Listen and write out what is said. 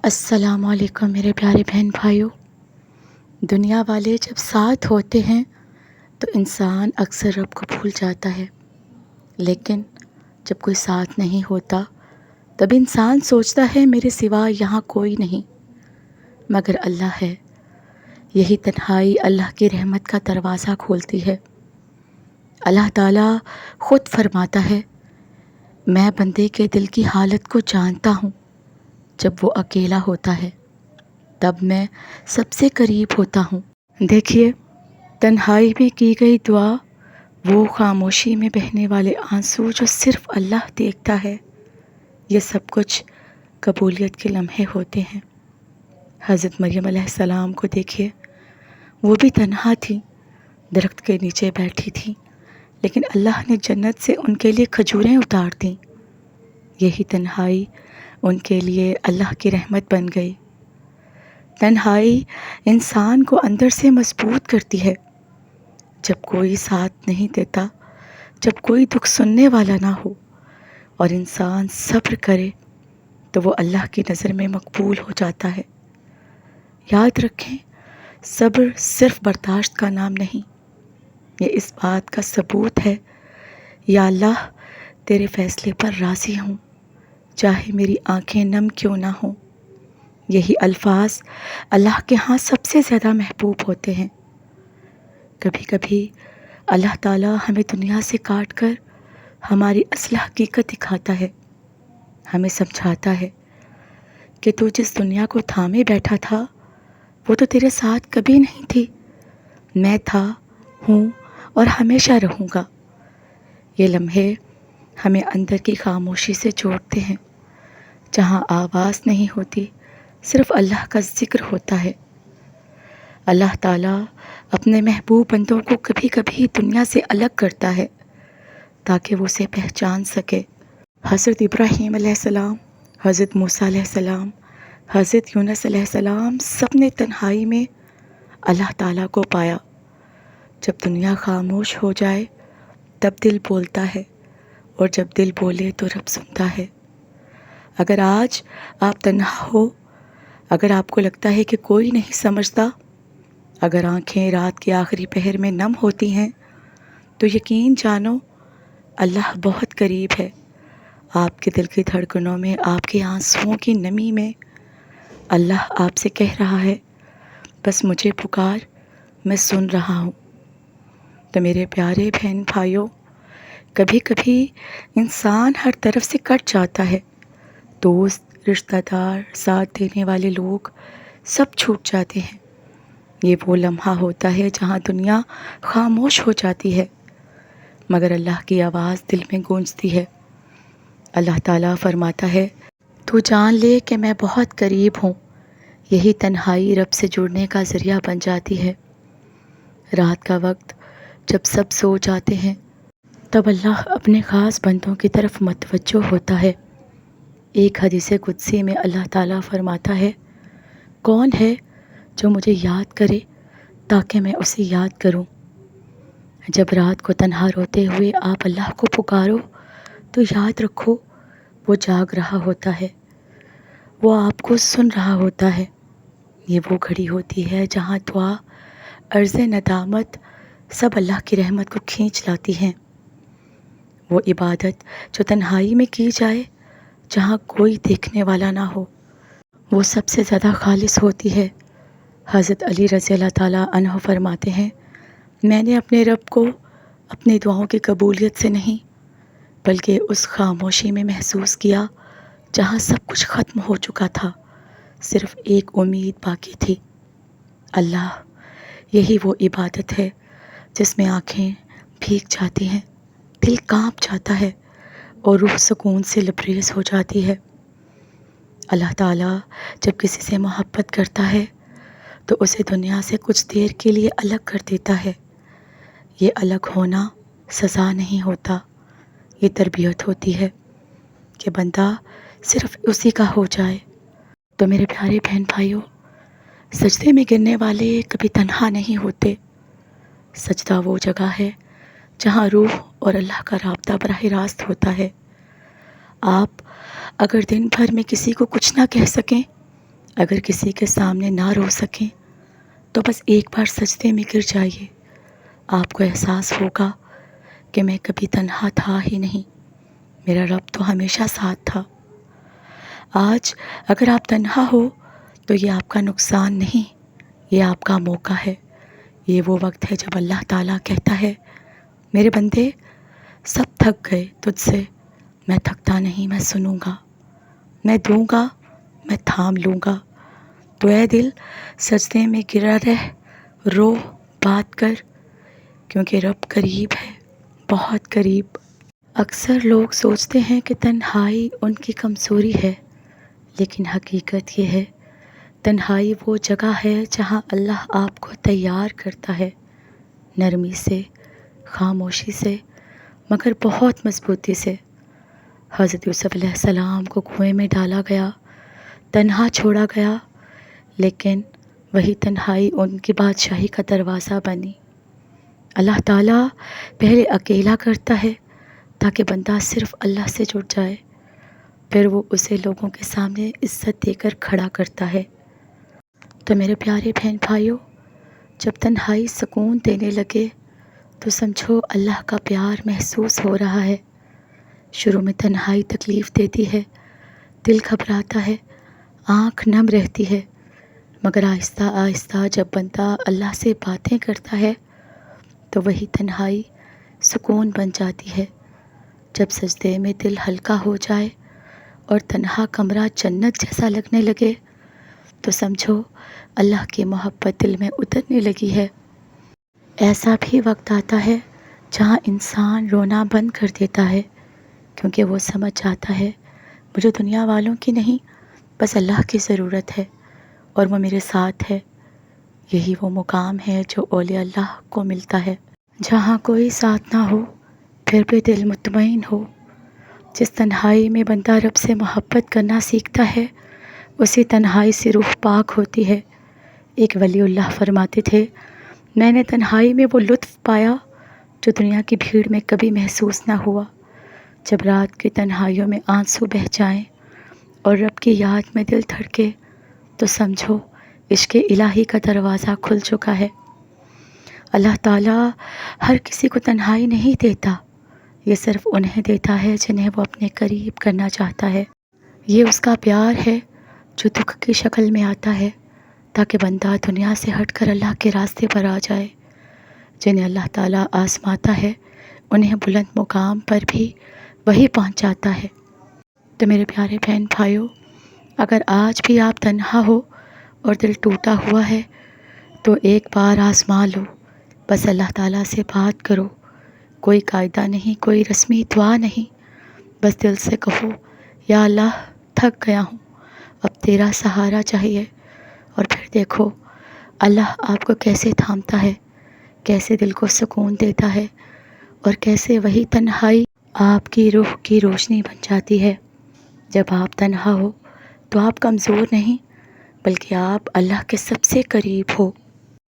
السلام علیکم میرے پیارے بہن بھائیوں۔ دنیا والے جب ساتھ ہوتے ہیں تو انسان اکثر رب کو بھول جاتا ہے، لیکن جب کوئی ساتھ نہیں ہوتا تب انسان سوچتا ہے میرے سوا یہاں کوئی نہیں مگر اللہ ہے۔ یہی تنہائی اللہ کی رحمت کا دروازہ کھولتی ہے۔ اللہ تعالیٰ خود فرماتا ہے، میں بندے کے دل کی حالت کو جانتا ہوں، جب وہ اکیلا ہوتا ہے تب میں سب سے قریب ہوتا ہوں۔ دیکھیے، تنہائی میں کی گئی دعا، وہ خاموشی میں بہنے والے آنسو جو صرف اللہ دیکھتا ہے، یہ سب کچھ قبولیت کے لمحے ہوتے ہیں۔ حضرت مریم علیہ السلام کو دیکھیے، وہ بھی تنہا تھی، درخت کے نیچے بیٹھی تھی، لیکن اللہ نے جنت سے ان کے لیے کھجوریں اتار دیں۔ یہی تنہائی ان کے لیے اللہ کی رحمت بن گئی۔ تنہائی انسان کو اندر سے مضبوط کرتی ہے۔ جب کوئی ساتھ نہیں دیتا، جب کوئی دکھ سننے والا نہ ہو اور انسان صبر کرے تو وہ اللہ کی نظر میں مقبول ہو جاتا ہے۔ یاد رکھیں، صبر صرف برداشت کا نام نہیں، یہ اس بات کا ثبوت ہے، یا اللہ تیرے فیصلے پر راضی ہوں، چاہے میری آنکھیں نم کیوں نہ ہوں۔ یہی الفاظ اللہ کے ہاں سب سے زیادہ محبوب ہوتے ہیں۔ کبھی کبھی اللہ تعالیٰ ہمیں دنیا سے کاٹ کر ہماری اصل حقیقت دکھاتا ہے، ہمیں سمجھاتا ہے کہ تو جس دنیا کو تھامے بیٹھا تھا وہ تو تیرے ساتھ کبھی نہیں تھی، میں تھا، ہوں اور ہمیشہ رہوں گا۔ یہ لمحے ہمیں اندر کی خاموشی سے جوڑتے ہیں، جہاں آواز نہیں ہوتی، صرف اللہ کا ذکر ہوتا ہے۔ اللہ تعالیٰ اپنے محبوب بندوں کو کبھی کبھی دنیا سے الگ کرتا ہے تاکہ وہ اسے پہچان سکے۔ حضرت ابراہیم علیہ السلام، حضرت موسیٰ علیہ السلام، حضرت یونس علیہ السلام، سب نے تنہائی میں اللہ تعالیٰ کو پایا۔ جب دنیا خاموش ہو جائے تب دل بولتا ہے، اور جب دل بولے تو رب سنتا ہے۔ اگر آج آپ تنہا ہو، اگر آپ کو لگتا ہے کہ کوئی نہیں سمجھتا، اگر آنکھیں رات کے آخری پہر میں نم ہوتی ہیں، تو یقین جانو اللہ بہت قریب ہے۔ آپ کے دل کی دھڑکنوں میں، آپ کے آنسوؤں کی نمی میں اللہ آپ سے کہہ رہا ہے، بس مجھے پکار، میں سن رہا ہوں۔ تو میرے پیارے بہن بھائیوں، کبھی کبھی انسان ہر طرف سے کٹ جاتا ہے، دوست، رشتہ دار، ساتھ دینے والے لوگ سب چھوٹ جاتے ہیں۔ یہ وہ لمحہ ہوتا ہے جہاں دنیا خاموش ہو جاتی ہے مگر اللہ کی آواز دل میں گونجتی ہے۔ اللہ تعالیٰ فرماتا ہے، تو جان لے کہ میں بہت قریب ہوں۔ یہی تنہائی رب سے جڑنے کا ذریعہ بن جاتی ہے۔ رات کا وقت جب سب سو جاتے ہیں تب اللہ اپنے خاص بندوں کی طرف متوجہ ہوتا ہے۔ ایک حدیث قدسی میں اللہ تعالیٰ فرماتا ہے، کون ہے جو مجھے یاد کرے تاکہ میں اسے یاد کروں۔ جب رات کو تنہا روتے ہوئے آپ اللہ کو پکارو تو یاد رکھو وہ جاگ رہا ہوتا ہے، وہ آپ کو سن رہا ہوتا ہے۔ یہ وہ گھڑی ہوتی ہے جہاں دعا، عرض ندامت سب اللہ کی رحمت کو کھینچ لاتی ہیں۔ وہ عبادت جو تنہائی میں کی جائے، جہاں کوئی دیکھنے والا نہ ہو، وہ سب سے زیادہ خالص ہوتی ہے۔ حضرت علی رضی اللہ تعالیٰ عنہ فرماتے ہیں، میں نے اپنے رب کو اپنی دعاؤں کی قبولیت سے نہیں بلکہ اس خاموشی میں محسوس کیا جہاں سب کچھ ختم ہو چکا تھا، صرف ایک امید باقی تھی۔ اللہ، یہی وہ عبادت ہے جس میں آنکھیں بھیگ جاتی ہیں، دل کانپ جاتا ہے اور روح سکون سے لبریز ہو جاتی ہے۔ اللہ تعالیٰ جب کسی سے محبت کرتا ہے تو اسے دنیا سے کچھ دیر کے لیے الگ کر دیتا ہے۔ یہ الگ ہونا سزا نہیں ہوتا، یہ تربیت ہوتی ہے کہ بندہ صرف اسی کا ہو جائے۔ تو میرے پیارے بہن بھائیوں، سجدے میں گرنے والے کبھی تنہا نہیں ہوتے۔ سجدہ وہ جگہ ہے جہاں روح اور اللہ کا رابطہ براہ راست ہوتا ہے۔ آپ اگر دن بھر میں کسی کو کچھ نہ کہہ سکیں اگر کسی کے سامنے نہ رو سکیں تو بس ایک بار سجدے میں گر جائیے، آپ کو احساس ہوگا کہ میں کبھی تنہا تھا ہی نہیں، میرا رب تو ہمیشہ ساتھ تھا۔ آج اگر آپ تنہا ہو تو یہ آپ کا نقصان نہیں، یہ آپ کا موقع ہے۔ یہ وہ وقت ہے جب اللہ تعالیٰ کہتا ہے، میرے بندے سب تھک گئے تجھ سے، میں تھکتا نہیں، میں سنوں گا، میں دوں گا، میں تھام لوں گا۔ تو اے دل سجدے میں گرا رہ، رو، بات کر، کیونکہ رب قریب ہے، بہت قریب۔ اکثر لوگ سوچتے ہیں کہ تنہائی ان کی کمزوری ہے، لیکن حقیقت یہ ہے تنہائی وہ جگہ ہے جہاں اللہ آپ کو تیار کرتا ہے، نرمی سے، خاموشی سے، مگر بہت مضبوطی سے۔ حضرت یوسف علیہ السلام کو کنویں میں ڈالا گیا، تنہا چھوڑا گیا، لیکن وہی تنہائی ان کی بادشاہی کا دروازہ بنی۔ اللہ تعالیٰ پہلے اکیلا کرتا ہے تاکہ بندہ صرف اللہ سے جڑ جائے، پھر وہ اسے لوگوں کے سامنے عزت دے کر کھڑا کرتا ہے۔ تو میرے پیارے بہن بھائیوں، جب تنہائی سکون دینے لگے تو سمجھو اللہ کا پیار محسوس ہو رہا ہے۔ شروع میں تنہائی تکلیف دیتی ہے، دل گھبراتا ہے، آنکھ نم رہتی ہے، مگر آہستہ آہستہ جب بندہ اللہ سے باتیں کرتا ہے تو وہی تنہائی سکون بن جاتی ہے۔ جب سجدے میں دل ہلکا ہو جائے اور تنہا کمرہ جنت جیسا لگنے لگے تو سمجھو اللہ کی محبت دل میں اترنے لگی ہے۔ ایسا بھی وقت آتا ہے جہاں انسان رونا بند کر دیتا ہے، کیونکہ وہ سمجھ جاتا ہے مجھے دنیا والوں کی نہیں، بس اللہ کی ضرورت ہے اور وہ میرے ساتھ ہے۔ یہی وہ مقام ہے جو اولیاء اللہ کو ملتا ہے، جہاں کوئی ساتھ نہ ہو پھر بھی دل مطمئن ہو۔ جس تنہائی میں بندہ رب سے محبت کرنا سیکھتا ہے، اسی تنہائی سے روح پاک ہوتی ہے۔ ایک ولی اللہ فرماتے تھے، میں نے تنہائی میں وہ لطف پایا جو دنیا کی بھیڑ میں کبھی محسوس نہ ہوا۔ جب رات کی تنہائیوں میں آنسو بہہ جائیں اور رب کی یاد میں دل دھڑکے تو سمجھو عشق الہی کا دروازہ کھل چکا ہے۔ اللہ تعالیٰ ہر کسی کو تنہائی نہیں دیتا، یہ صرف انہیں دیتا ہے جنہیں وہ اپنے قریب کرنا چاہتا ہے۔ یہ اس کا پیار ہے جو دکھ کی شکل میں آتا ہے تاکہ بندہ دنیا سے ہٹ کر اللہ کے راستے پر آ جائے۔ جنہیں اللہ تعالیٰ آزماتا ہے انہیں بلند مقام پر بھی وہی پہنچاتا ہے۔ تو میرے پیارے بہن بھائیوں، اگر آج بھی آپ تنہا ہو اور دل ٹوٹا ہوا ہے تو ایک بار آزما لو، بس اللہ تعالیٰ سے بات کرو۔ کوئی قاعدہ نہیں، کوئی رسمی دعا نہیں، بس دل سے کہو، یا اللہ تھک گیا ہوں، اب تیرا سہارا چاہیے۔ اور پھر دیکھو اللہ آپ کو کیسے تھامتا ہے، کیسے دل کو سکون دیتا ہے، اور کیسے وہی تنہائی آپ کی روح کی روشنی بن جاتی ہے۔ جب آپ تنہا ہو تو آپ کمزور نہیں، بلکہ آپ اللہ کے سب سے قریب ہو۔